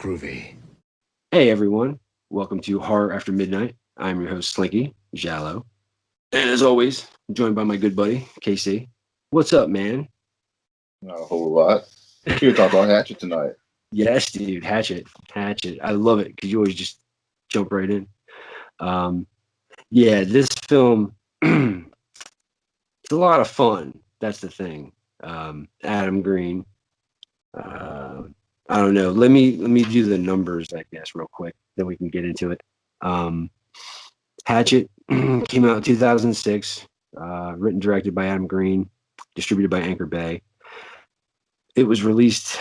groovy. Hey everyone, welcome to Horror After Midnight. I'm your host Slinky Jallo, and as always, I'm joined by my good buddy KC. What's up, man? Not a whole lot. Here to talk about Hatchet tonight. Yes, dude, Hatchet. I love it because you always just jump right in. Um, yeah, this film, it's a lot of fun. That's the thing. Adam Green. Uh, I don't know. Let me do the numbers, I guess, real quick. Then we can get into it. Um, Hatchet came out in 2006, written directed by Adam Green, distributed by Anchor Bay. It was released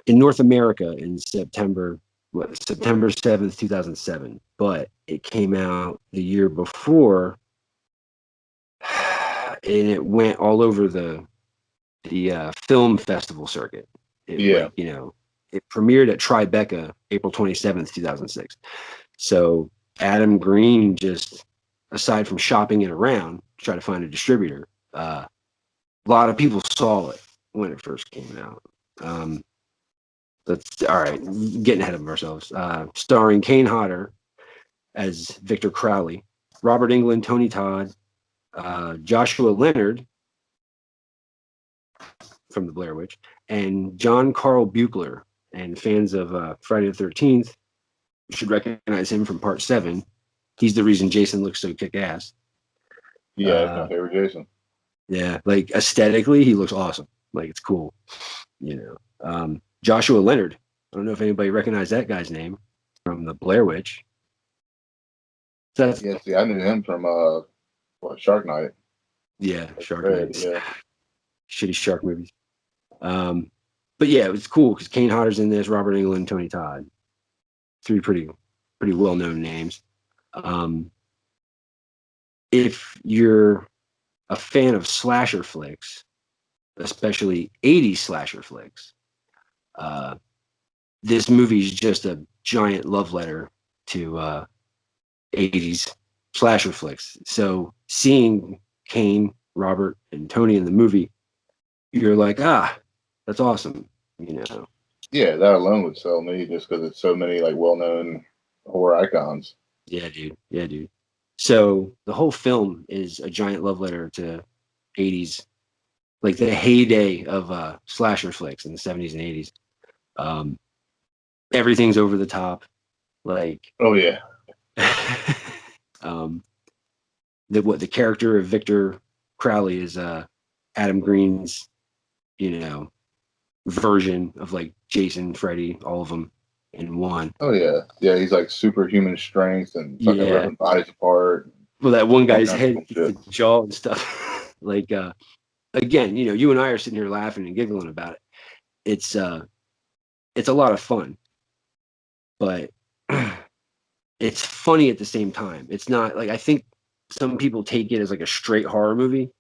in North America in September 7th, 2007, but it came out the year before and it went all over the film festival circuit. Yeah. It premiered at Tribeca April 27th, 2006. So Adam Green just, aside from shopping it around to try to find a distributor, a lot of people saw it when it first came out. That's all right. Getting ahead of ourselves. Starring Kane Hodder as Victor Crowley, Robert Englund, Tony Todd, Joshua Leonard from the Blair Witch, and John Carl Buechler. And fans of Friday the 13th should recognize him from Part 7. He's the reason Jason looks so kick-ass. Yeah, that's my favorite Jason. Yeah, like aesthetically, he looks awesome. Like, it's cool. Joshua Leonard. I don't know if anybody recognized that guy's name from the Blair Witch. Yeah, see, I knew him from Shark Night. Yeah, Shark Night. Yeah. Shitty shark movies. But yeah, it was cool because Kane Hodder's in this, Robert Englund, Tony Todd. Three pretty well-known names. If you're a fan of slasher flicks, especially 80s slasher flicks, this movie is just a giant love letter to 80s slasher flicks. So seeing Kane, Robert, and Tony in the movie, you're like, that's awesome, Yeah, that alone would sell me just because it's so many like well-known horror icons. Yeah, dude. So the whole film is a giant love letter to 80s, like the heyday of slasher flicks in the 70s and 80s. Everything's over the top. Like, oh yeah. The character of Victor Crowley is Adam Green's, version of like Jason, Freddy, all of them in one. Oh yeah, he's like superhuman strength and fucking ripping bodies apart. Well, that one guy's head, the jaw and stuff. Like, again, you and I are sitting here laughing and giggling about it. It's a lot of fun, but it's funny at the same time. It's not like, I think some people take it as like a straight horror movie.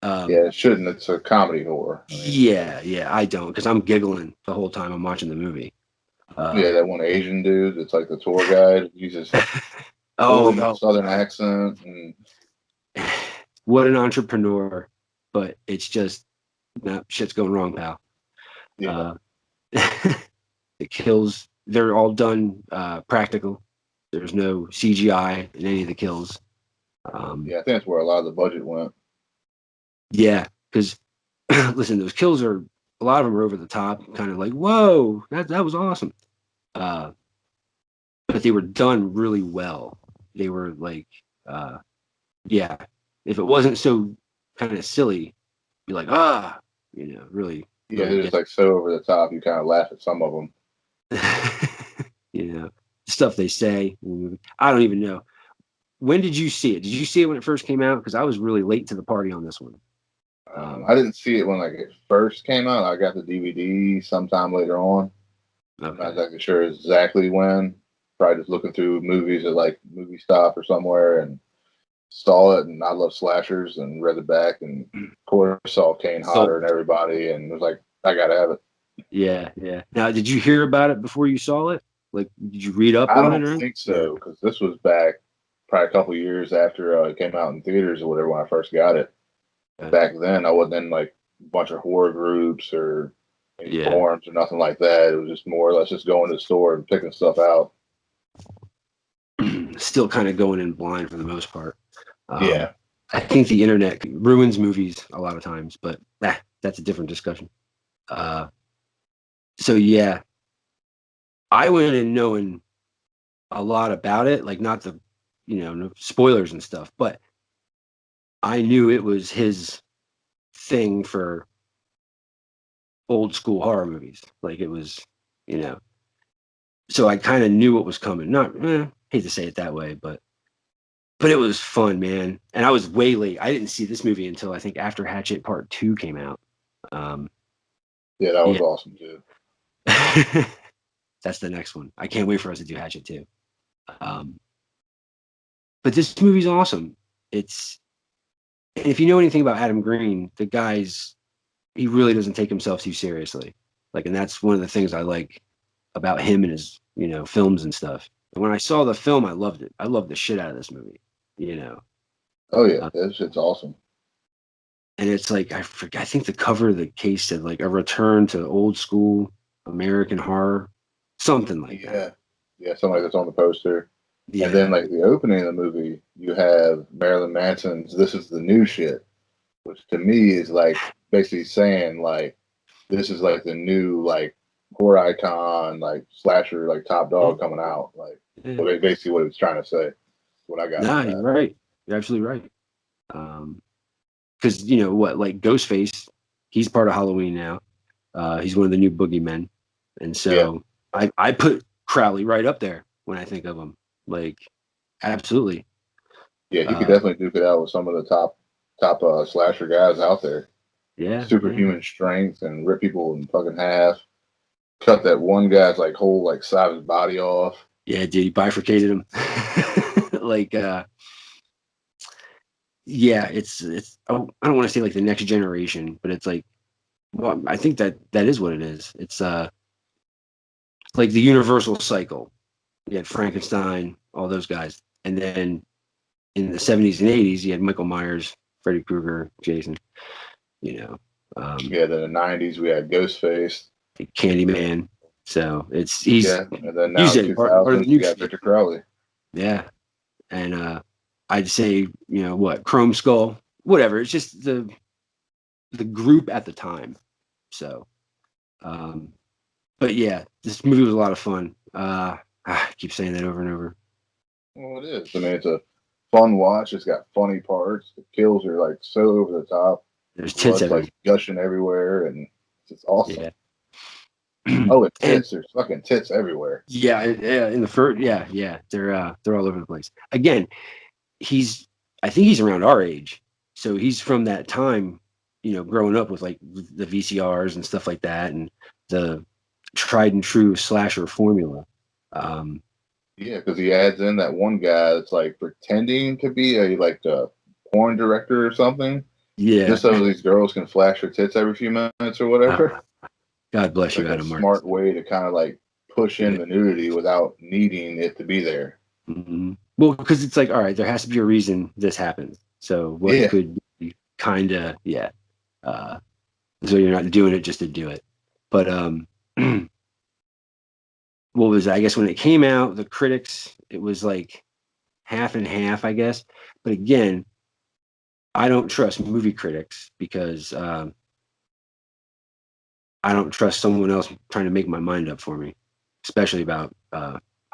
Yeah, it shouldn't. It's a comedy horror. Yeah, I don't, because I'm giggling the whole time I'm watching the movie. That one Asian dude. It's like the tour guide. He's just Southern accent. And... What an entrepreneur! But it's just, shit's going wrong, pal. Yeah. The kills, they're all done practical. There's no CGI in any of the kills. I think that's where a lot of the budget went. Yeah, because listen, those kills a lot of them are over the top, kind of like, whoa, that was awesome. But they were done really well. They were like, if it wasn't so kind of silly, be like, really. Yeah, they're just like so over the top. You kind of laugh at some of them. Stuff they say. I don't even know. When did you see it? Did you see it when it first came out? Because I was really late to the party on this one. I didn't see it when it first came out. I got the DVD sometime later on. Okay. I'm not exactly sure exactly when. Probably just looking through movies at like Movie Stop or somewhere and saw it. And I love slashers and read the back and of course saw Kane Hodder and everybody and was like, I gotta have it. Yeah. Now, did you hear about it before you saw it? Like, did you read up on it? I don't think so, because this was back probably a couple years after it came out in theaters or whatever when I first got it. Back then, I wasn't in like a bunch of horror groups or any Yeah. forms or nothing like that. It was just more, let's just go into the store and picking stuff out. Still kind of going in blind for the most part. Yeah. I think the internet ruins movies a lot of times, but that's a different discussion. So yeah, I went in knowing a lot about it, like not the, no spoilers and stuff, but I knew it was his thing for old school horror movies. Like it was, so I kind of knew what was coming. Not, hate to say it that way, but it was fun, man. And I was way late. I didn't see this movie until I think after Hatchet Part 2 came out. Yeah, that was Yeah. awesome too. That's the next one. I can't wait for us to do Hatchet 2. But this movie's awesome. And if you know anything about Adam Green, he really doesn't take himself too seriously. Like, and that's one of the things I like about him and his, films and stuff. And when I saw the film, I loved it. I loved the shit out of this movie, Oh yeah, that shit's awesome. And it's like, I think the cover of the case said like a return to old school American horror, something like that. Yeah, something like that's on the poster. Yeah. And then like the opening of the movie, you have Marilyn Manson's "This Is the New Shit," which to me is like basically saying like this is like the new like horror icon, like slasher, like top dog coming out. Like basically what it was trying to say. What I got. Nah, you're right. You're absolutely right. Because like Ghostface, he's part of Halloween now. He's one of the new boogeymen, and so I put Crowley right up there when I think of him. Like, absolutely. Yeah, he could definitely duke it out with some of the top slasher guys out there. Yeah, superhuman strength and rip people in fucking half. Cut that one guy's like whole like side of his body off. Yeah, dude, he bifurcated him. Like, yeah, it's I don't want to say like the next generation, but it's like, well, I think that is what it is. It's like the universal cycle. You had Frankenstein, all those guys, and then in the 70s and 80s, you had Michael Myers, Freddy Krueger, Jason. Yeah, then in the 90s we had Ghostface, Candyman. So and then now in 2000s you got Victor Crowley. Yeah, and I'd say what Chrome Skull, whatever. It's just the group at the time. So, but yeah, this movie was a lot of fun. I keep saying that over and over. Well, it is. I mean, it's a fun watch. It's got funny parts. The kills are like so over the top. There's tits everywhere. Like gushing everywhere, and it's just awesome. Yeah. Oh, and tits! There's fucking tits everywhere. Yeah, in the first, yeah, they're all over the place. Again, I think he's around our age, so he's from that time, growing up with like the VCRs and stuff like that, and the tried and true slasher formula. Yeah, because he adds in that one guy that's like pretending to be a porn director or something. Yeah, just so these girls can flash their tits every few minutes or whatever. God bless you, Adam. A smart way to kind of like push in the nudity without needing it to be there. Mm-hmm. Well, because it's like, all right, there has to be a reason this happens. So what could be kind of, so you're not doing it just to do it. But what was I guess when it came out, the critics, it was like half and half, I guess. But again, I don't trust movie critics because I don't trust someone else trying to make my mind up for me, especially about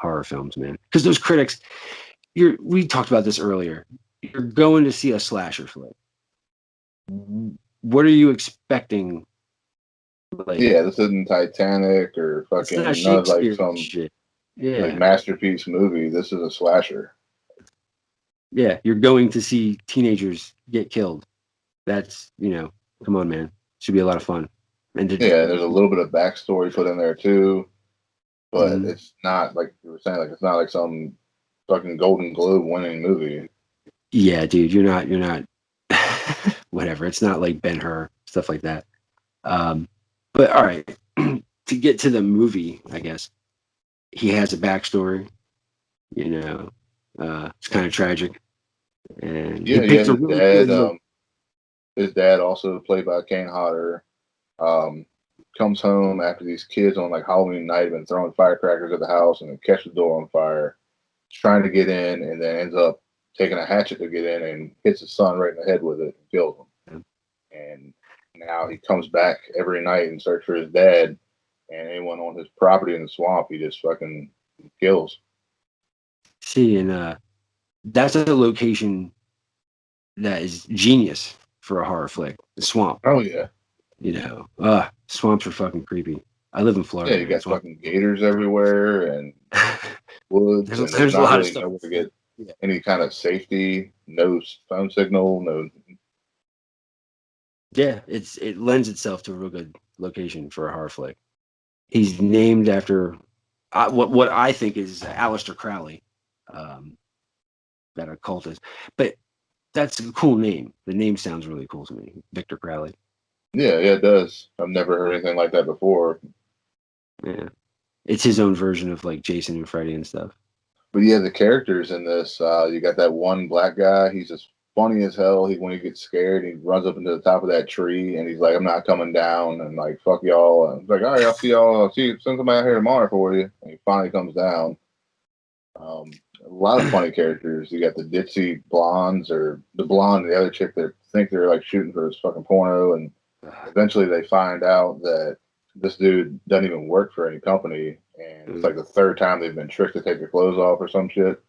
horror films, man. Because those critics, we talked about this earlier. You're going to see a slasher flick. What are you expecting? Like, this isn't Titanic or fucking none of like some shit. like masterpiece movie. This is a slasher. Yeah, you're going to see teenagers get killed. That's come on, man. Should be a lot of fun. And there's a little bit of backstory put in there too, but it's not like you were saying. Like it's not like some fucking Golden Globe winning movie. Yeah, dude, you're not. Whatever. It's not like Ben-Hur, stuff like that. But all right, to get to the movie, I guess he has a backstory. It's kind of tragic. And his dad also played by Kane Hodder. comes home after these kids on like Halloween night have been throwing firecrackers at the house and then catch the door on fire. He's trying to get in and then ends up taking a hatchet to get in and hits his son right in the head with it and kills him. And now he comes back every night and search for his dad, and anyone on his property in the swamp, he just fucking kills. See, and that's a location that is genius for a horror flick. The swamp. Oh yeah. You know, swamps are fucking creepy. I live in Florida. Yeah, you got fucking gators everywhere and woods, and there's a not lot really of stuff. nowhere to get any kind of safety, no phone signal, no. Yeah, it lends itself to a real good location for a horror flick. He's named after what I think is Aleister Crowley, that occultist. But that's a cool name. The name sounds really cool to me, Victor Crowley. Yeah, it does. I've never heard anything like that before. Yeah, it's his own version of like Jason and Freddy and stuff. But yeah, the characters in this, you got that one black guy. He's just funny as hell. When he gets scared, he runs up into the top of that tree and he's like, "I'm not coming down," and like, "Fuck y'all." And he's like, "All right, I'll see y'all. Send somebody out here tomorrow for you." And he finally comes down. A lot of funny characters. You got the ditzy blondes, or the blonde and the other chick that think they're like shooting for this fucking porno, and eventually they find out that this dude doesn't even work for any company, and it's like the third time they've been tricked to take their clothes off or some shit.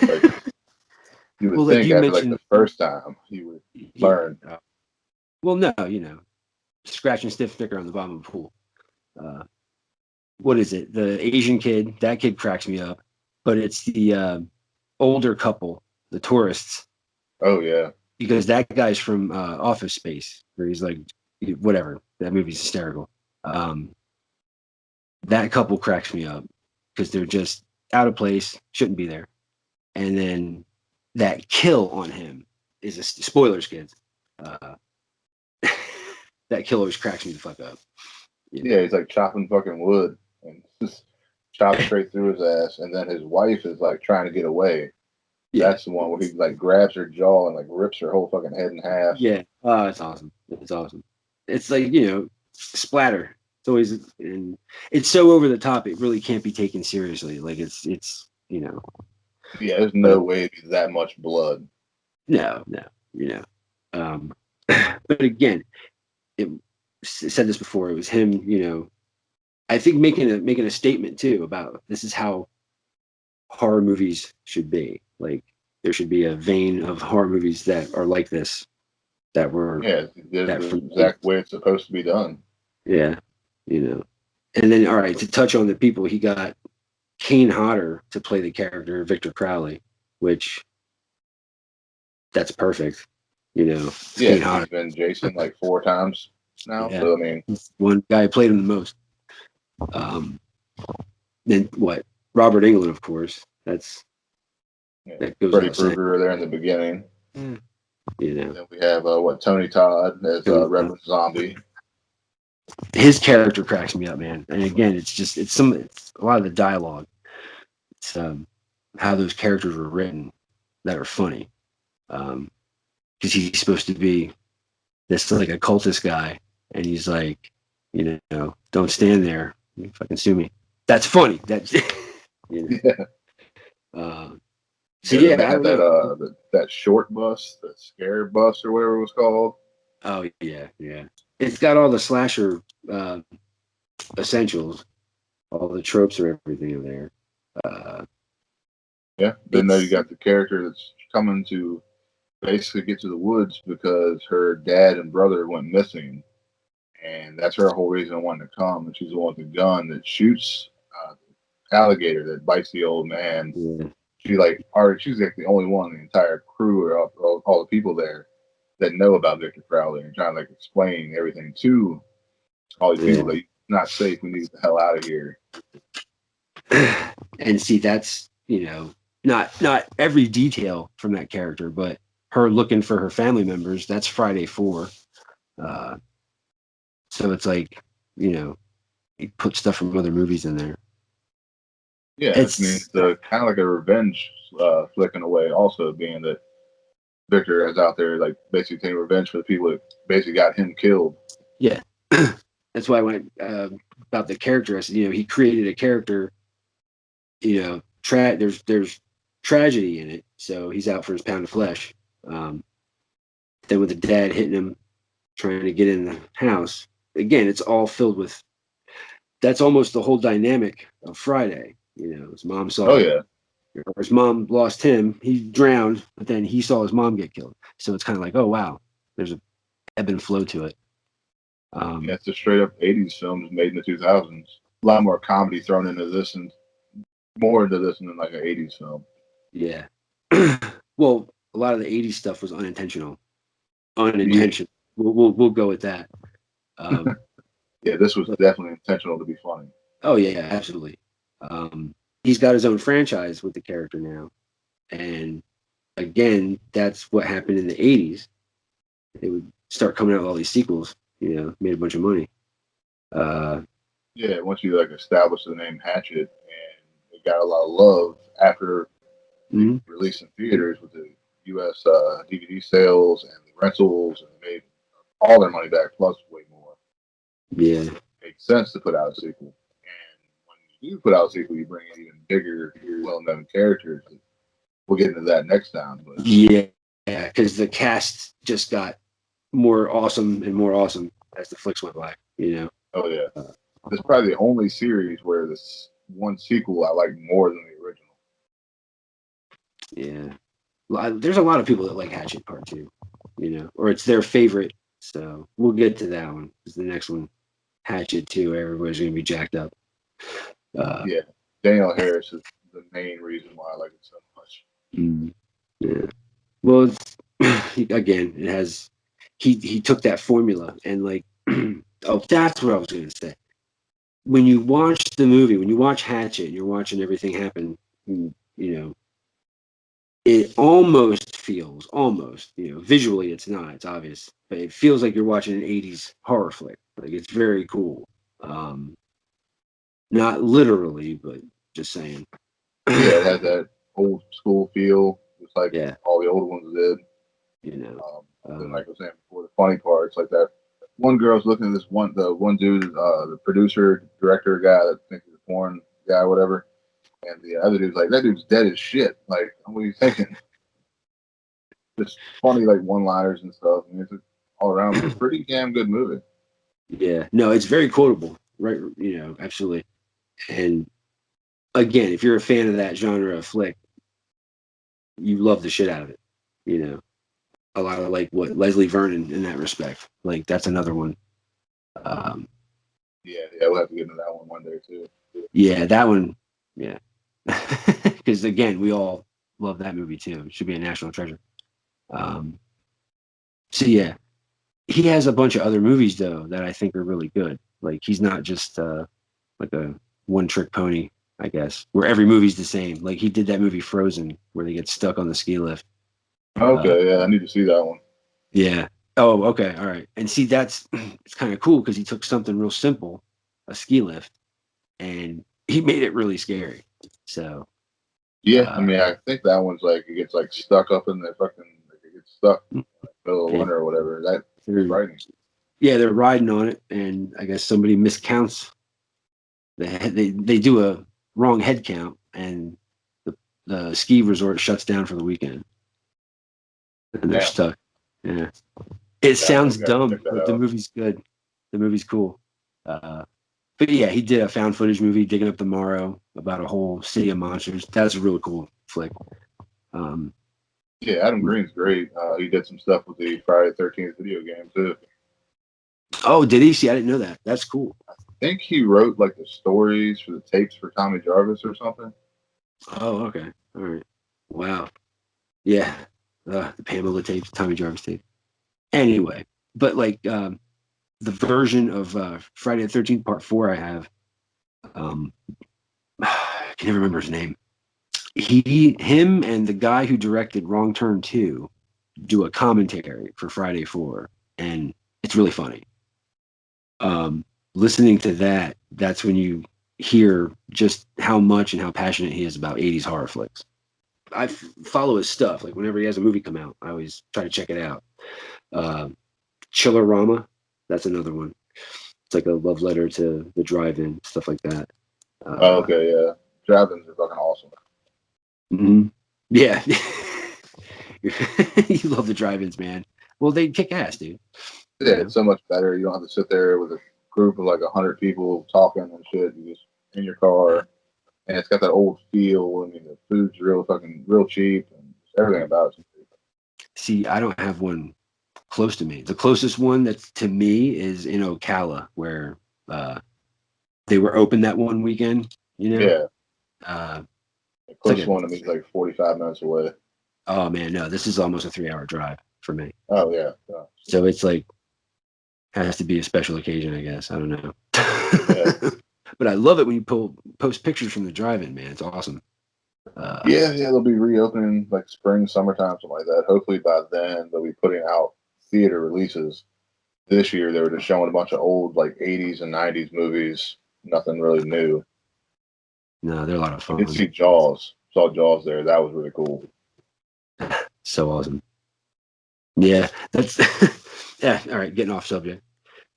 Like, you would think after like the first time you would learn. Well, no, scratch and stiff thicker on the bottom of the pool. What is it? The Asian kid, that kid cracks me up, but it's the older couple, the tourists. Oh yeah, because that guy's from Office Space, where he's like, whatever. That movie's hysterical. That couple cracks me up because they're just out of place, shouldn't be there. And then that kill on him is a spoilers, kids. That kill always cracks me the fuck up. Yeah, he's like chopping fucking wood and just chops straight through his ass, and then his wife is like trying to get away. Yeah. That's the one where he like grabs her jaw and like rips her whole fucking head in half. Yeah, it's awesome. It's awesome. It's like splatter. It's always, and it's so over the top. It really can't be taken seriously. Like it's Yeah, there's no way it'd be that much blood. No. But again, it said this before. It was him. I think making a statement too about this is how horror movies should be. Like there should be a vein of horror movies that are like this. That were the exact way it's supposed to be done. Yeah, and then all right, to touch on the people, he got Kane Hodder to play the character Victor Crowley, which that's perfect. Yeah, Kane Hodder. He's been Jason like 4 times now. Yeah. So I mean, one guy played him the most. Then what? Robert Englund, of course. That goes. Freddy Krueger there in the beginning. Mm. Then we have Tony Todd as Reverend Zombie. His character cracks me up, man. And again, it's a lot of the dialogue. It's how those characters were written that are funny. Because he's supposed to be this like a cultist guy, and he's like, don't stand there, you fucking sue me. That's funny. That's Yeah. So yeah, that short bus, the scare bus or whatever it was called. Oh yeah. It's got all the slasher essentials, all the tropes or everything in there. Yeah. Then you got the character that's coming to basically get to the woods because her dad and brother went missing, and that's her whole reason wanting to come. And she's the one with the gun that shoots alligator that bites the old man. Yeah. She's like the only one in the entire crew or all the people there that know about Victor Crowley and trying to like explain everything to all these people that it's not safe. We need to get the hell out of here. And see, that's not every detail from that character, but her looking for her family members. That's Friday 4. So it's like you put stuff from other movies in there. Yeah, it's kind of like a revenge flick in a way, also being that Victor is out there like basically taking revenge for the people that basically got him killed. Yeah. that's why when about the character, I said, he created a character. There's tragedy in it, so he's out for his pound of flesh. Um, then with the dad hitting him, trying to get in the house. Again, it's all filled with. That's almost the whole dynamic of Friday. His mom Oh saw, yeah, or his mom lost him. He drowned, but then he saw his mom get killed. So it's kind of like, oh wow, there's a ebb and flow to it. yeah. It's a straight up '80s films made in the 2000s. A lot more comedy thrown into this and more into this than like an '80s film. Yeah. Well, a lot of the '80s stuff was unintentional. Yeah, Unintentional. We'll go with that. Um, yeah. This was but, definitely intentional to be funny. oh yeah, absolutely. He's got his own franchise with the character now, and again, that's what happened in the '80s. They would start coming out with all these sequels. Made a bunch of money. Uh, Yeah, once you like establish the name Hatchet, and it got a lot of love after the mhm. release in theaters with the U.S. DVD sales and the rentals, and they made all their money back plus way more. Yeah, It makes sense to put out a sequel. And when you do put out a sequel, you bring in even bigger, well-known characters. We'll get into that next time, but yeah, because the cast just got more awesome and more awesome as the flicks went by. oh yeah, Uh, this is probably the only series where this one sequel I like more than the original. yeah. There's a lot of people that like Hatchet Part Two, or it's their favorite. So we'll get to that one. Because the next one, Hatchet Two, everybody's gonna be jacked up. Uh, Yeah, Daniel Harris is the main reason why I like it so much. mm, yeah. Well, again, it has. He took that formula and like, oh, that's what I was gonna say. When you watch the movie, when you watch Hatchet, you're watching everything happen. You know, it almost feels visually it's not, it's obvious, but it feels like you're watching an 80s horror flick. Like it's very cool. um Not literally, but just saying. Yeah, it has that old school feel, just like Yeah, all the old ones did. you know Then, um like I was saying before, the funny parts, like that one girl's looking at the one dude, the producer, director guy that thinks he's a porn guy, whatever, and the other dude's like, that dude's dead as shit. Like, what are you thinking? Just funny, like one-liners and stuff. I mean, it's all around pretty damn good movie. yeah, no, it's very quotable, right? Absolutely. And again, if you're a fan of that genre of flick, you love the shit out of it. you know a lot of like what Leslie Vernon in that respect, like that's another one. um Yeah, yeah, we'll have to get into that one day too. Yeah, that one. Yeah, because again, we all love that movie too. It should be a national treasure. Um, so yeah, he has a bunch of other movies though that I think are really good. Like he's not just like a one trick pony, I guess, where every movie's the same. Like he did that movie Frozen, where they get stuck on the ski lift. Uh, Okay, yeah, I need to see that one. yeah. Oh, okay, all right. And see, that's it's kind of cool because he took something real simple, a ski lift, and he made it really scary. So Yeah, I uh, mean, I think that one's like it gets like stuck up in the fucking, like it gets stuck like middle of and winter or whatever. That's they're frightening. yeah, they're riding on it, and I guess somebody miscounts they do a wrong head count, and the ski resort shuts down for the weekend, and they're Damn, stuck. Yeah, it yeah, I sounds definitely got to dumb, check that but the out. movie's good. The movie's cool. Uh, but yeah, he did a found footage movie, Digging Up the Morrow, about a whole city of monsters. That's a really cool flick. Um, Yeah, Adam Green's great. He did some stuff with the Friday 13th video game too. oh, did he? See, I didn't know that. That's cool. I think he wrote like the stories for the tapes for Tommy Jarvis or something. Oh, okay. All right. Wow. Yeah. The Pamela tape, Tommy Jarvis tape. Anyway, but like the version of Friday the 13th Part 4 I have, um, I can never remember his name. Him and the guy who directed Wrong Turn 2 do a commentary for Friday 4, and it's really funny. Listening to that, that's when you hear just how much and how passionate he is about 80s horror flicks. I follow his stuff. Like whenever he has a movie come out, I always try to check it out. Uh, Chillerama, that's another one. It's like a love letter to the drive-in, stuff like that. Oh, okay, yeah. Drive-ins are fucking awesome. Mm-hmm. Yeah. You love the drive-ins, man. Well, they kick ass, dude. Yeah, You know? it's so much better. You don't have to sit there with a group of like 100 people talking and shit. You just in your car, and it's got that old feel. I mean, the food's real cheap, and everything about it. See, I don't have one close to me. The closest one that's to me is in Ocala, where uh, they were open that one weekend. You know, Yeah, uh, the it's like closest one to me is like 45 minutes away. oh man, no, this is almost a 3 hour drive for me. Oh yeah, yeah. So it's like has to be a special occasion, I guess. I don't know. Yeah. But I love it when you post pictures from the drive-in, man. It's awesome. Uh, Yeah, they'll be reopening like spring, summertime, something like that. Hopefully by then they'll be putting out theater releases. This year they were just showing a bunch of old like 80s and 90s movies, nothing really new. no, they're a lot of I did fun. see Jaws. Saw Jaws there. That was really cool. So awesome. Yeah, that's yeah. All right, getting off subject.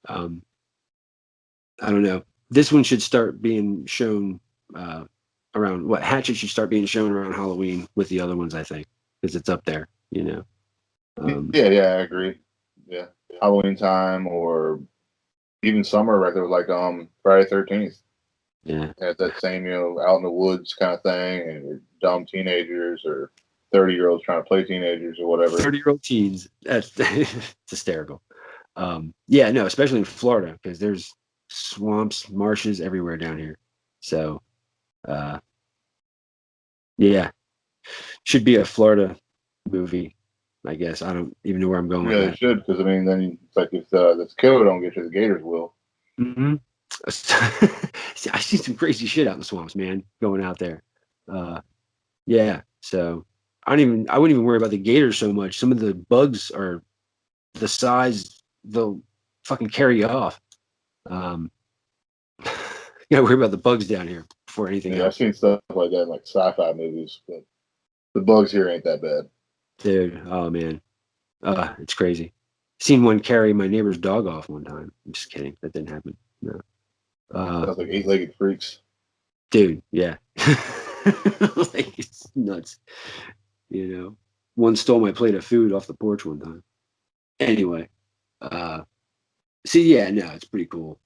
Um, I don't know. This one should start being shown uh, around what Hatchet should start being shown around Halloween with the other ones, I think, because it's up there. You know. Yeah, I agree. Yeah, Halloween time or even summer, right there was like Friday 13th. Yeah. Had that same out in the woods kind of thing, and you're dumb teenagers or 30-year-olds trying to play teenagers or whatever. 30-year-old teens. That's it's hysterical. Yeah, no, especially in Florida because there's swamps, marshes everywhere down here. So, uh, yeah, should be a Florida movie, I guess. I don't even know where I'm going with Yeah, they that. should, because I mean, then it's like if this killer don't get you, the Gators will. Hmm. See, I see some crazy shit out in the swamps, man, going out there. Uh, yeah, so I wouldn't even worry about the gators so much. Some of the bugs are the size they'll fucking carry you off. Um, you gotta worry about the bugs down here before anything Yeah, I've else. seen stuff like that in like sci-fi movies, but the bugs here ain't that bad. Dude, oh man. It's crazy. Seen one carry my neighbor's dog off one time. I'm just kidding. That didn't happen. No. Sounds like eight-legged freaks. Dude, yeah. Like it's nuts. You know. One stole my plate of food off the porch one time. Anyway, uh see, yeah, no, it's pretty cool.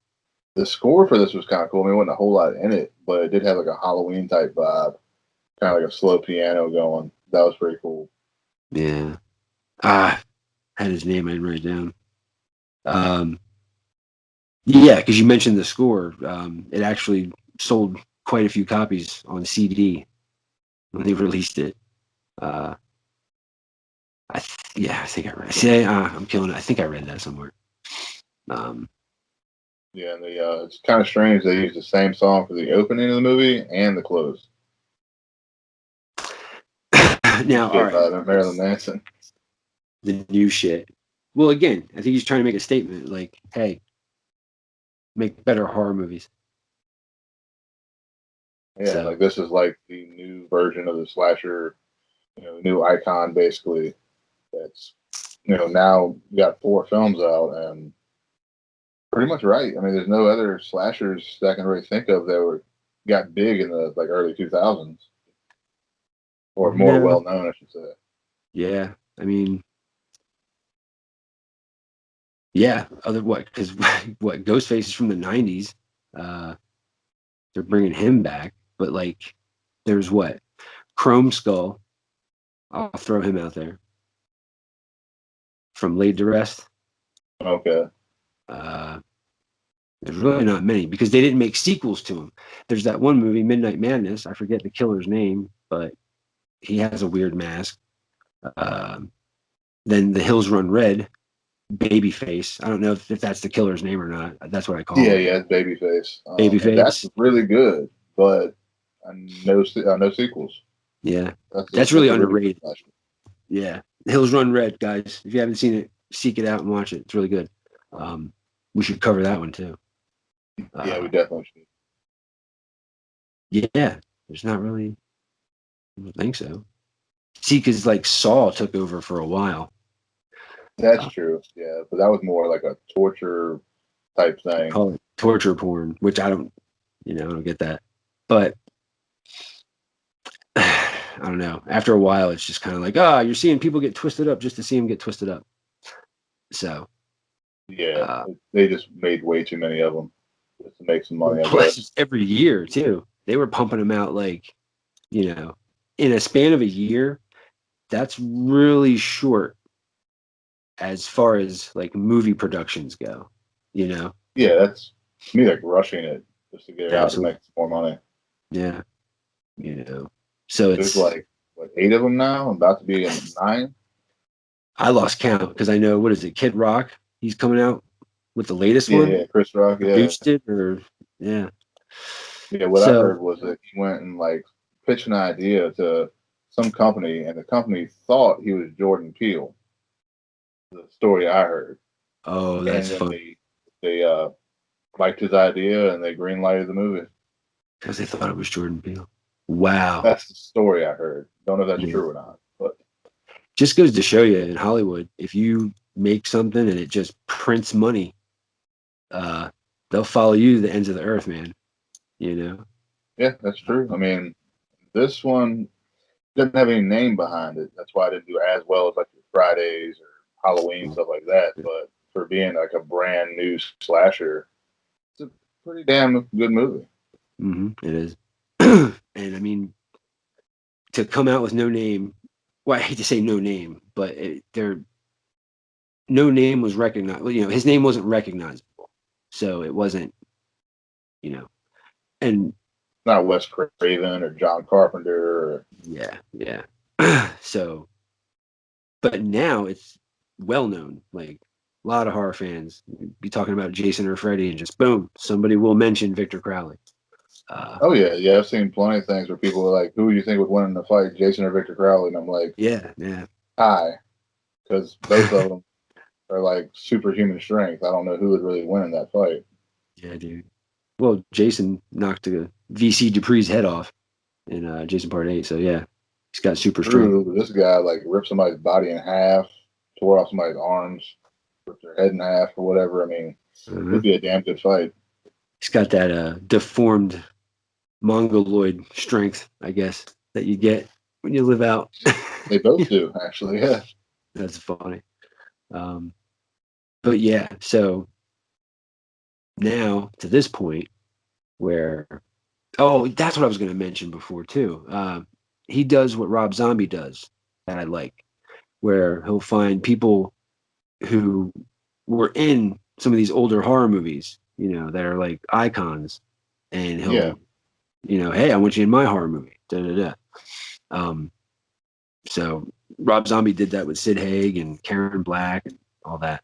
The score for this was kind of cool. I mean, it wasn't a whole lot in it, but it did have like a Halloween type vibe, kind of like a slow piano going. That was pretty cool. Yeah. Ah, had his name I didn't write down. Um yeah, because you mentioned the score. It actually sold quite a few copies on CD when they released it. Uh yeah, I think I read. See, I'm killing it. I think I read that somewhere. Um, Yeah, and it's kind of strange they used the same song for the opening of the movie and the close. New now, all shit right, by Marilyn Manson. the new shit. Well, again, I think he's trying to make a statement. Like, hey, make better horror movies. Yeah, So, like this is like the new version of the slasher, new icon basically. That's now you got 4 films out and pretty much right. I mean, there's no other slashers that I can really think of that got big in the like early 2000s or more no, well known, I should say. yeah, I mean, yeah. Other what? Because what? Ghostface is from the '90s. Uh, they're bringing him back, but like, there's what? Chrome Skull. I'll throw him out there from Laid to Rest. Okay. Uh, There's really not many because they didn't make sequels to them. There's that one movie, Midnight Madness. I forget the killer's name, but he has a weird mask. Um, then The Hills Run Red, Babyface. I don't know if that's the killer's name or not. That's what I call him. Yeah, it's Babyface, and that's Babyface. really good, but no sequels. Yeah, That's that's really that's a really good underrated. slasher. Yeah, The Hills Run Red, guys. If you haven't seen it, seek it out and watch it. It's really good. Um, we should cover that one too. Yeah, we Uh, definitely should. yeah, there's not really. I don't think so. See, because like Saw took over for a while. That's true. Yeah, but that was more like a torture type thing. Call it torture porn, which I don't get that. But I don't know. After a while, it's just kind of like, you're seeing people get twisted up just to see them get twisted up. So yeah, they just made way too many of them just to make some money, I plus guess. it's every year too. They were pumping them out like, in a span of a year. That's really short as far as like movie productions go. Yeah, that's to me like rushing it just to get it out to Absolutely. make some more money. Yeah. So There's it's, like what 8 of them now, about to be in 9. I lost count because I know, what is it, Kid Rock? He's coming out with the latest Yeah, one. yeah, Chris Rock, yeah. Produced it, or yeah. Yeah, what I So, heard was that he went and like pitched an idea to some company, and the company thought he was Jordan Peele. The story I heard, oh, that's and then fun they liked his idea and they greenlighted the movie. because they thought it was Jordan Peele. Wow. That's the story I heard. Don't know if that's Yeah. true or not, but Just goes to show you in Hollywood, if you make something and it just prints money, they'll follow you to the ends of the earth, man. yeah, that's true. I mean, this one didn't have any name behind it. That's why I didn't do as well as like your Fridays or Halloween stuff like that. But for being like a brand new slasher, it's a pretty damn good movie. It is. And I mean, to come out with no name, well, I hate to say no name, but no name was recognized. Well, his name wasn't recognizable, so it wasn't, and Not Wes Craven or John Carpenter. Or, yeah. So, but now it's well known. Like a lot of horror fans be talking about Jason or Freddy, and just boom, somebody will mention Victor Crowley. oh yeah, yeah. I've seen plenty of things where people are like, "Who do you think would win in the fight, Jason or Victor Crowley?" And I'm like, yeah, "Hi," because both of them are like superhuman strength. I don't know who would really win in that fight. yeah, dude. Well, Jason knocked VC Dupree's head off in Jason Part 8, so yeah, he's got super strength. True, this guy like ripped somebody's body in half, tore off somebody's arms, ripped their head in half or whatever. I mean, it'd be a damn good fight. He's got that deformed mongoloid strength, I guess, that you get when you live out. They both do, actually. Yeah. That's funny. But yeah, so now to this point where, that's what I was going to mention before too. He does what Rob Zombie does that I like, where he'll find people who were in some of these older horror movies, that are like icons, and he'll, hey, I want you in my horror movie. Da da da. So Rob Zombie did that with Sid Haig and Karen Black and all that.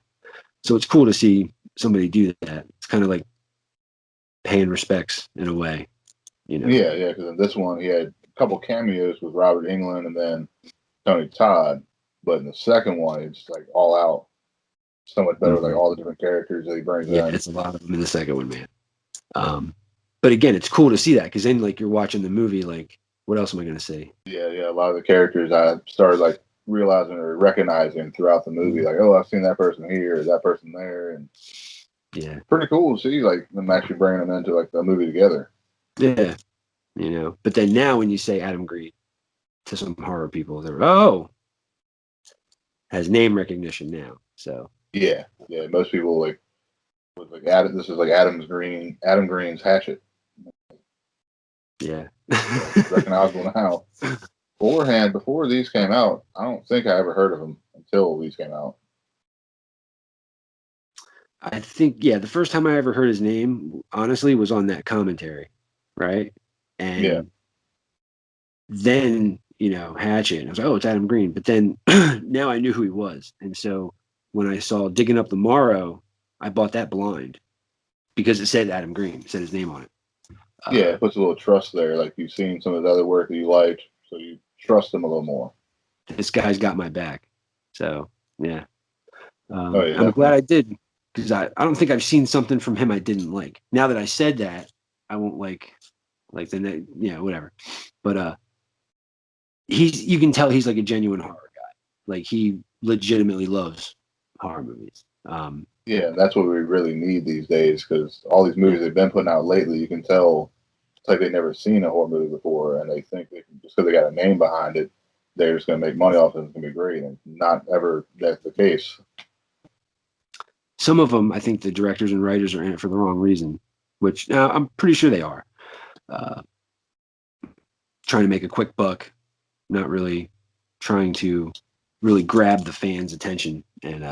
So it's cool to see somebody do that. It's kind of like paying respects in a way, Yeah, yeah. Because in this one, he had a couple cameos with Robert Englund and then Tony Todd. But in the second one, it's like all out. So much better, like all the different characters that he brings in. Yeah, it's a lot of them in the second one, man. But again, it's cool to see that because then, like, you're watching the movie, like, what else am I going to see? Yeah, yeah. A lot of the characters I started like realizing or recognizing throughout the movie. Like, oh, I've seen that person here, or that person there, and Yeah, pretty cool to see like them actually bringing them into like the movie together. yeah, But then now, when you say Adam Green to some horror people, they're has name recognition now. So yeah, yeah. Most people like was like Adam. This is like Adam Green's Hatchet. yeah, Recognizable now. Beforehand, before these came out, I don't think I ever heard of him until these came out. I think, the first time I ever heard his name, honestly, was on that commentary, right? And then, Hatchet, and I was like, oh, it's Adam Green. But then now I knew who he was. And so when I saw Digging Up the Morrow, I bought that blind because it said Adam Green, it said his name on it. Yeah, it puts a little trust there. Like you've seen some of the other work that you liked, so you trust him a little more. This guy's got my back. So, yeah. Oh, yeah, I'm glad I did, because I don't think I've seen something from him I didn't like. Now that I said that, I won't like the next, whatever. But you can tell he's like a genuine horror guy. Like he legitimately loves horror movies. Yeah, that's what we really need these days because all these Yeah. movies they've been putting out lately, you can tell it's like they've never seen a horror movie before, and they think they can, just because they got a name behind it, they're just going to make money off it. It's going to be great, and not ever that's the case. Some of them, I think the directors and writers are in it for the wrong reason, which I'm pretty sure they are. Uh, Trying to make a quick buck, not really trying to really grab the fans' attention and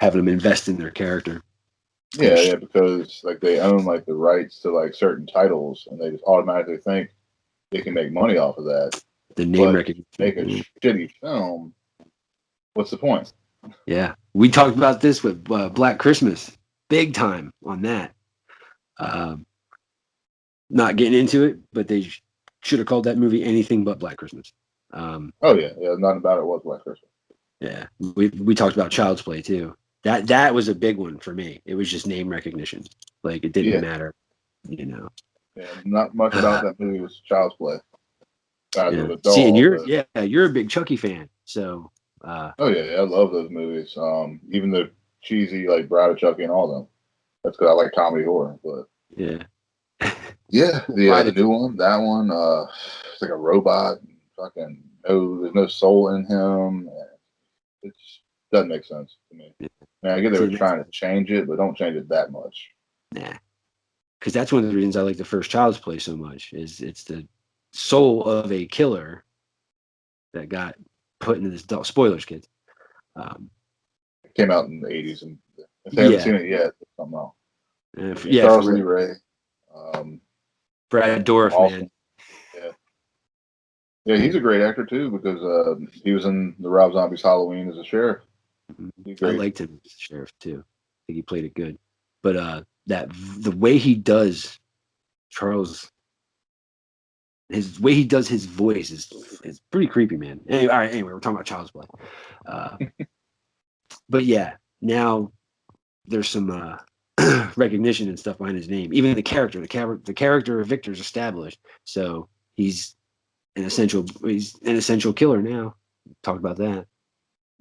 having them invest in their character. Yeah, yeah, because like they own like the rights to like certain titles, and they just automatically think they can make money off of that. The name But recognition. make a shitty film, what's the point? Yeah, we talked about this with Black Christmas, big time on that. Um, Not getting into it, but they should have called that movie anything but Black Christmas. Um, Oh yeah, yeah, nothing about it was Black Christmas. yeah, we talked about Child's Play too. That was a big one for me. It was just name recognition. Like it didn't Yeah, matter, you know. yeah, not much about that movie was Child's Play. Besides Yeah. with a See, and doll, but you're a big Chucky fan, so oh yeah, yeah, I love those movies. Even the cheesy like Bride of Chucky and all them. That's because I like comedy horror. But yeah. yeah, the Bride new one, that one, it's like a robot. Fucking no, there's no soul in him. It just doesn't make sense to me. Man, I get they were See, trying to change it, but don't change it that much. nah, because that's one of the reasons I like the first Child's Play so much. Is it's the soul of a killer that got put into this doll. Spoilers, kids. Um, It came out in the '80s, and if they haven't yeah, seen it yet, it's something else. Yeah, yeah, for Charles real. Lee Ray, um, Brad Dorff, awesome. man. Yeah, yeah, he's a great actor too because he was in the Rob Zombie's Halloween as a sheriff. He's I great. liked him as sheriff too. I think he played it good. But that the way he does Charles, his way he does his voice is pretty creepy, man. Anyway, all right. Anyway, we're talking about Child's Play. Uh, but yeah, now there's some recognition and stuff behind his name. Even the character of Victor's established. So he's an essential killer now. Talk about that.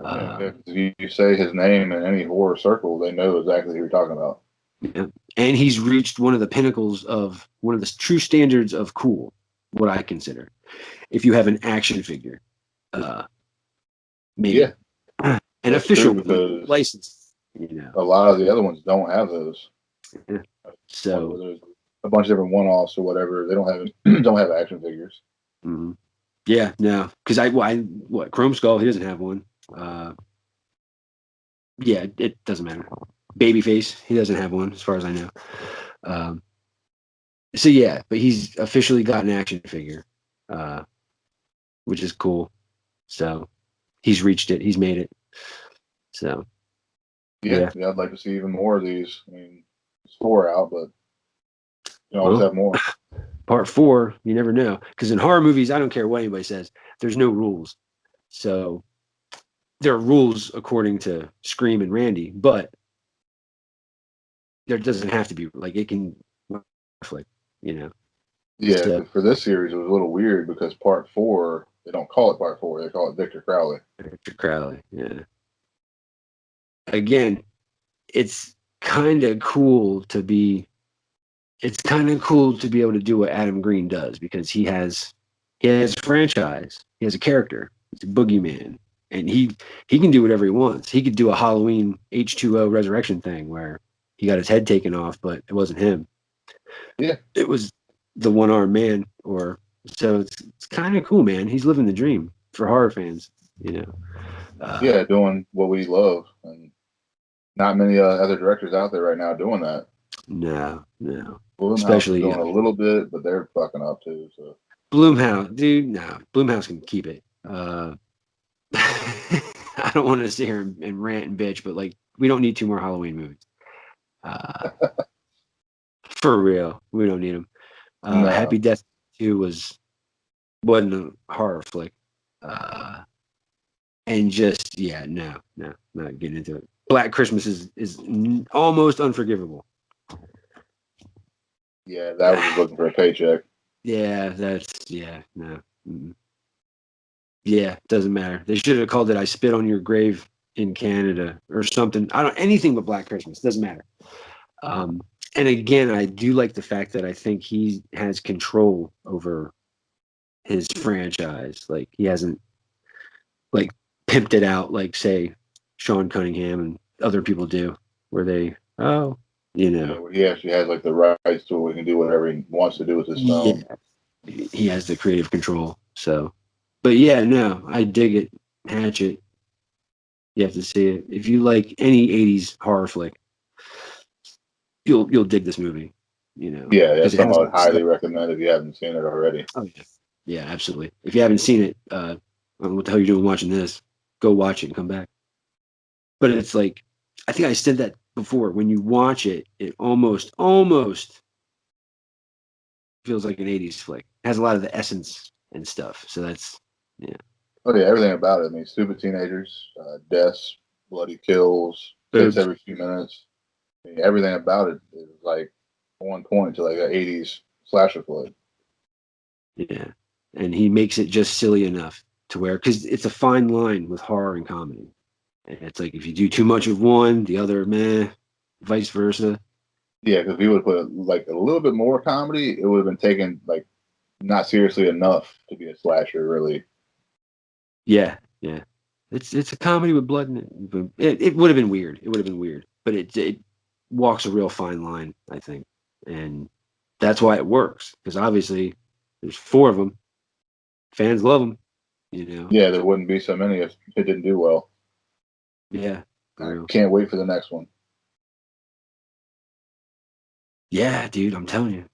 Yeah, Uh, if you say his name in any horror circle, they know exactly who you're talking about. yeah. And he's reached one of the pinnacles of one of the true standards of cool, what I consider. If you have an action figure, uh, maybe Yeah, an that's true official one, because licensed, you know. a lot of the other ones don't have those. Yeah. One where So, there's a bunch of different one-offs or whatever. They don't have don't have action figures. mm, yeah, no, because what Chrome Skull, he doesn't have one. Uh, yeah, it doesn't matter. Babyface, he doesn't have one, as far as I know. Um, so yeah, but he's officially got an action figure, uh, which is cool. So he's reached it. He's made it. So Yeah, yeah. yeah, I'd like to see even more of these. I mean, it's 4 out, but you can always Well, have more. part four, you never know. Because in horror movies, I don't care what anybody says. There's no rules. So there are rules according to Scream and Randy, but there doesn't have to be. Like it can conflict, you know. Yeah, So 'cause for this series, it was a little weird because part 4, they don't call it part 4; they call it Victor Crowley. Victor Crowley, yeah. Again, it's kind of cool to be. It's kind of cool to be able to do what Adam Green does because he has a franchise. He has a character. He's a boogeyman, and he can do whatever he wants. He could do a Halloween H2O resurrection thing where he got his head taken off, but it wasn't him. Yeah, It was the one armed man. Or so it's kind of cool, man. He's living the dream for horror fans, you know. yeah, doing what we love, and not many other directors out there right now doing that. No, Blumhouse is especially doing a little bit, but they're fucking up too. So Bloomhouse, dude. No, Bloomhouse can keep it. I don't want to sit here and rant and bitch, but like we don't need two more Halloween movies. Uh, for real, we don't need them. Happy no, Death 2 wasn't a horror flick, and just yeah, no, not getting into it. Black Christmas is almost unforgivable. yeah, that was just looking for a paycheck. Yeah, that's yeah, no. Mm-mm. Yeah, doesn't matter. They should have called it "I Spit on Your Grave" in Canada or something. I don't anything but Black Christmas. Doesn't matter. And again, I do like the fact that I think he has control over his franchise. Like he hasn't like pimped it out like say Sean Cunningham and other people do, where they Yeah, where he actually has like the rights to it. He can do whatever he wants to do with his yeah, film. he has the creative control. So, but yeah, no, I dig it. Hatchet, you have to see it if you like any '80s horror flick. You'll dig this movie, Yeah, because that's it something has I all would the stuff. highly recommend if you haven't seen it already. Oh yeah, yeah, absolutely. If you haven't seen it, I don't know what the hell you're doing watching this. Go watch it and come back. But it's like, I think I said that before. When you watch it, it almost feels like an '80s flick. It has a lot of the essence and stuff. So that's yeah. Oh yeah, everything about it. I mean, stupid teenagers, deaths, bloody kills, hits Boobs. every few minutes. I mean, everything about it is like on point to like an '80s slasher flick. Yeah, and he makes it just silly enough to where because it's a fine line with horror and comedy. And it's like if you do too much of one, the other meh, vice versa. Yeah, because if you would put like a little bit more comedy, it would have been taken like not seriously enough to be a slasher, really. Yeah, yeah. It's a comedy with blood in it. But it would have been weird. It would have been weird, but it walks a real fine line, I think, and that's why it works. Because obviously, there's four of them. Fans love them. You know. Yeah, there wouldn't be so many if it didn't do well. Yeah, for I real. can't wait for the next one. Yeah, dude, I'm telling you.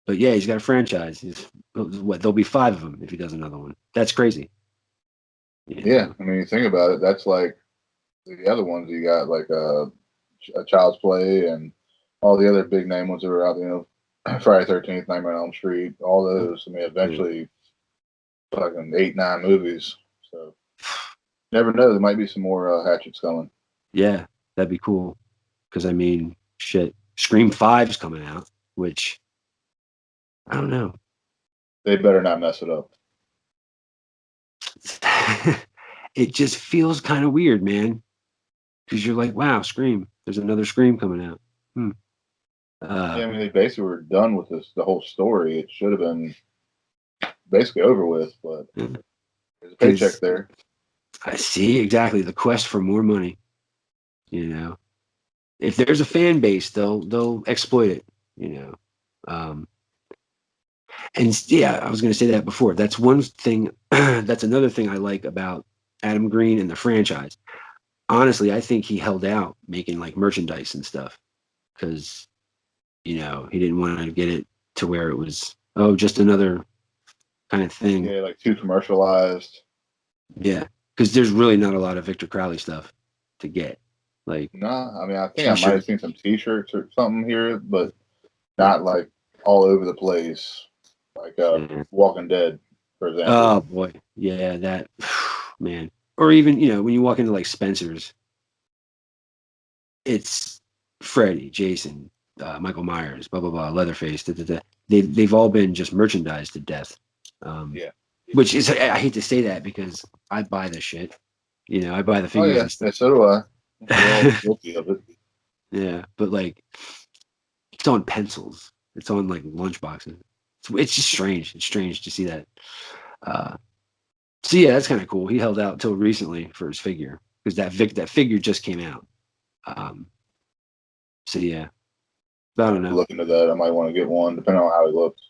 But yeah, he's got a franchise. What? There'll be five of them if he does another one. That's crazy. You Yeah, know. I mean, you think about it. That's like the other ones you got, like a Child's Play and all the other big name ones that were out. Friday 13th, Nightmare on Elm Street, all those. I mean, Yeah. eventually, fucking 8, 9 movies. So never know. There might be some more Hatchets coming. Yeah, that'd be cool. Because I mean, shit, Scream Five's coming out, which I don't know. They better not mess it up. It just feels kind of weird, man. Because you're like, wow, Scream. There's another Scream coming out. Hmm. Yeah, I mean, they basically were done with the whole story. It should have been basically over with, but there's a paycheck Because there. I see exactly the quest for more money. You know, if there's a fan base, they'll exploit it. You know, um, and yeah, I was going to say that before. That's one thing. That's another thing I like about Adam Green and the franchise. Honestly, I think he held out making like merchandise and stuff because he didn't want to get it to where it was just another kind of thing. Yeah, like too commercialized. Yeah, because there's really not a lot of Victor Crowley stuff to get, like Nah, I mean, I think I might have T-shirts. seen some T-shirts or something here, but not like all over the place, like Yeah. Walking Dead, for example. Oh boy, yeah, that man. Or even when you walk into like Spencer's, it's Freddy, Jason, Michael Myers, blah blah blah, Leatherface. Da, da, da. They've all been just merchandised to death. Um, Yeah. which is I hate to say that because I buy the shit. I buy the Oh figures yeah, and yeah. stuff. So do I. We're all guilty of it. Yeah, but like it's on pencils. It's on like lunch boxes. It's just strange. It's strange to see that. Uh, so yeah, that's kind of cool. He held out until recently for his figure because that figure just came out. Um, so yeah, but I I don't have to know. look into that. I might want to get one, depending on how he looks.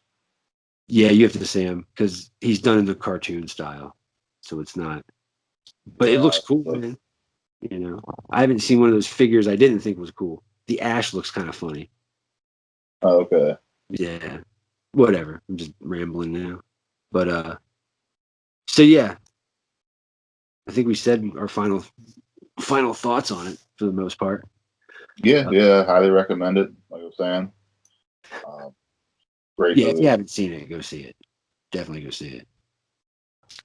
Yeah, you have to see him because he's done in the cartoon style, so it's not. But it looks cool, Look. man. I haven't seen one of those figures I didn't think was cool. The Ash looks kind of funny. Oh, okay. Yeah, whatever. I'm just rambling now. But so yeah, I think we said our final thoughts on it for the most part. Yeah, Uh, yeah. Highly recommend it. Like I was saying, um, great yeah, if you movie. haven't seen it, go see it. Definitely go see it.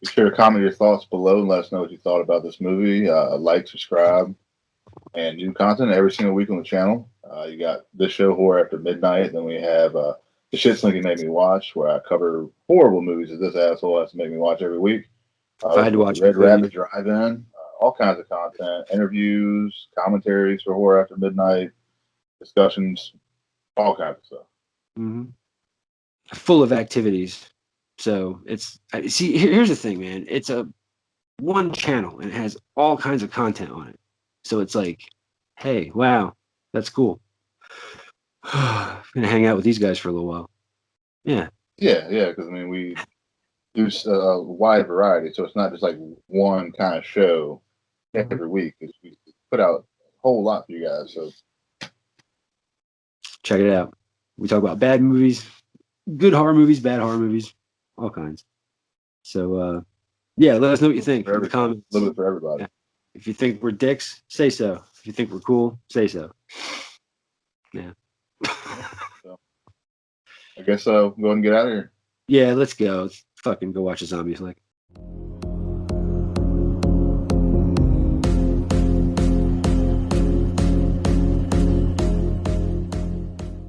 Be sure to comment your thoughts below and let us know what you thought about this movie. Like, subscribe, and new content every single week on the channel. You got this show, Horror After Midnight. Then we have the Shit Slinky Made Me Watch, where I cover horrible movies that this asshole has to make me watch every week. If I We had to got the watch a Red billion, Rabbit Drive-In. all kinds of content, interviews, commentaries for Horror After Midnight, discussions, all kinds of stuff. Mm-hmm. Full of activities. So it's see. Here's the thing, man. It's a one channel and it has all kinds of content on it. So it's like, hey, wow, that's cool. I'm gonna hang out with these guys for a little while. Yeah. Yeah, yeah. Because I mean, we do a wide variety, so it's not just like one kind of show every week. We put out a whole lot for you guys. So Check it out. We talk about bad movies, good horror movies, bad horror movies, all kinds. So yeah, let us know what you think in the comments. A little bit for everybody. Yeah. If you think we're dicks, say so. If you think we're cool, say so. Yeah. So, I guess go ahead and get out of here. Yeah, let's go. Let's fucking go watch a zombie flick.